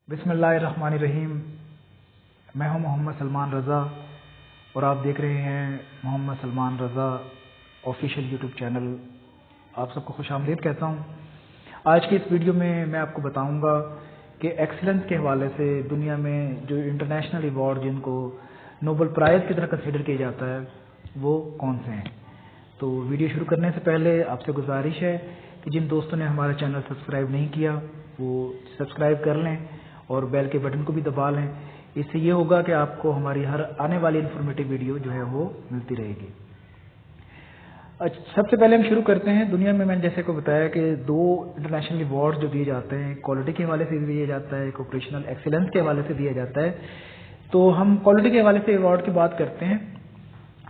بسم اللہ الرحمن الرحیم۔ میں ہوں محمد سلمان رضا اور آپ دیکھ رہے ہیں محمد سلمان رضا آفیشیل یوٹیوب چینل۔ آپ سب کو خوش آمدید کہتا ہوں۔ آج کی اس ویڈیو میں میں آپ کو بتاؤں گا کہ ایکسیلنس کے حوالے سے دنیا میں جو انٹرنیشنل ایوارڈ جن کو نوبل پرائز کی طرح کنسیڈر کیا جاتا ہے وہ کون سے ہیں۔ تو ویڈیو شروع کرنے سے پہلے آپ سے گزارش ہے کہ جن دوستوں نے ہمارا چینل سبسکرائب نہیں کیا وہ سبسکرائب کر لیں اور بیل کے بٹن کو بھی دبا لیں۔ اس سے یہ ہوگا کہ آپ کو ہماری ہر آنے والی انفارمیٹیو ویڈیو جو ہے وہ ملتی رہے گی۔ سب سے پہلے ہم شروع کرتے ہیں۔ دنیا میں نے جیسے کو بتایا کہ دو انٹرنیشنل ایوارڈ جو دیے جاتے ہیں، کوالٹی کے حوالے سے دیا جاتا ہے، ایک آپریشنل ایکسیلنس کے حوالے سے دیا جاتا ہے۔ تو ہم کوالٹی کے حوالے سے ایوارڈ کی بات کرتے ہیں۔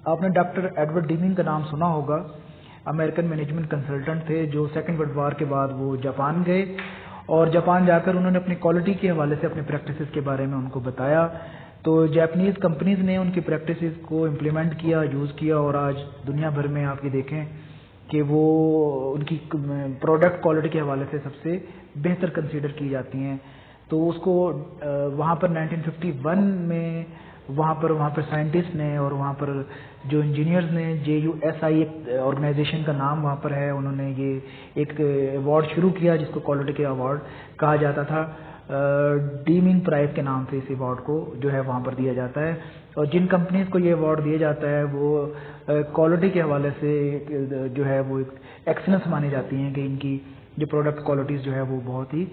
آپ نے ڈاکٹر ایڈورڈ ڈیمنگ کا نام سنا ہوگا۔ امریکن مینجمنٹ کنسلٹنٹ تھے جو سیکنڈ ورلڈ وار کے بعد وہ جاپان گئے اور جاپان جا کر انہوں نے اپنی کوالٹی کے حوالے سے اپنے پریکٹسز کے بارے میں ان کو بتایا۔ تو جاپنیز کمپنیز نے ان کی پریکٹسز کو امپلیمنٹ کیا، یوز کیا، اور آج دنیا بھر میں آپ یہ دیکھیں کہ وہ ان کی پروڈکٹ کوالٹی کے حوالے سے سب سے بہتر کنسیڈر کی جاتی ہیں۔ تو اس کو وہاں پر 1951 میں وہاں پر سائنٹسٹ نے اور وہاں پر جو انجینئرز نے JUSI آرگنائزیشن کا نام وہاں پر ہے، انہوں نے یہ ایک ایوارڈ شروع کیا جس کو کوالٹی کے ایوارڈ کہا جاتا تھا۔ ڈیمنگ پرائز کے نام سے اس ایوارڈ کو جو ہے وہاں پر دیا جاتا ہے، اور جن کمپنیز کو یہ ایوارڈ دیا جاتا ہے وہ کوالٹی کے حوالے سے جو ہے وہ ایکسلنس مانی جاتی ہیں کہ ان کی جو پروڈکٹ کوالٹیز جو ہے وہ بہت ہی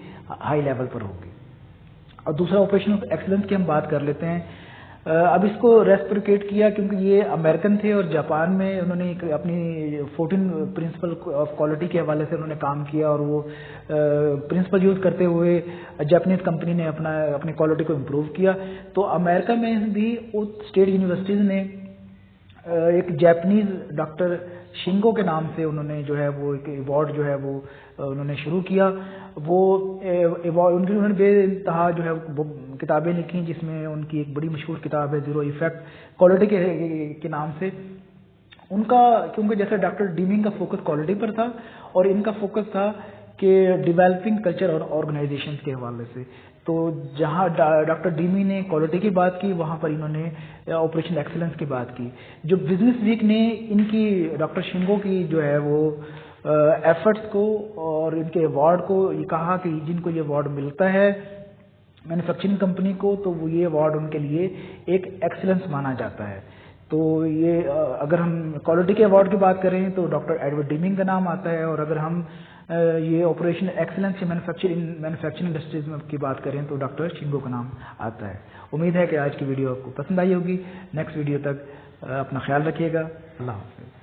ہائی لیول پر ہوگی۔ اور دوسرا آپریشنل ایکسلنس کی ہم بات کر لیتے ہیں۔ اب اس کو ریسپریکیٹ کیا کیونکہ یہ امریکن تھے اور جاپان میں انہوں نے اپنی 14 پرنسپل آف کوالٹی کے حوالے سے انہوں نے کام کیا، اور وہ پرنسپل یوز کرتے ہوئے جاپنیز کمپنی نے اپنی کوالٹی کو امپروو کیا۔ تو امریکہ میں بھی اسٹیٹ یونیورسٹیز نے ایک جاپنیز ڈاکٹر شنگو کے نام سے انہوں نے جو ہے وہ ایک ایوارڈ جو ہے وہ انہوں نے شروع کیا۔ وہ ایوارڈ انہوں نے بے انتہا جو ہے کتابیں لکھی جس میں ان کی ایک بڑی مشہور کتاب ہے زیرو ایفیکٹ کوالٹی کے نام سے۔ ان کا کیونکہ جیسے ڈاکٹر ڈیمنگ کا فوکس کوالٹی پر تھا اور ان کا فوکس تھا کہ ڈیولپنگ کلچر اور آرگنائزیشن کے حوالے سے، تو جہاں ڈاکٹر ڈیمی نے کوالٹی کی بات کی وہاں پر انہوں نے آپریشنل ایکسیلنس کی بات کی۔ جو بزنس ویک نے ان کی ڈاکٹر شنگو کی جو ہے وہ ایفرٹس کو اور ان کے ایوارڈ کو یہ کہا کہ جن کو یہ ایوارڈ ملتا ہے مینوفیکچرنگ کمپنی کو تو وہ یہ ایوارڈ ان کے لیے ایک ایکسیلنس مانا جاتا ہے۔ تو یہ اگر ہم کوالٹی کے ایوارڈ کی بات کریں تو ڈاکٹر ایڈورڈ ڈیمنگ کا نام آتا ہے، اور اگر ہم یہ آپریشن ایکسیلنس یا مینوفیکچرنگ انڈسٹریز میں کی بات کریں تو ڈاکٹر شنگو کا نام آتا ہے۔ امید ہے کہ آج کی ویڈیو آپ کو پسند آئی ہوگی۔ نیکسٹ ویڈیو تک اپنا خیال رکھیے گا۔ اللہ حافظ۔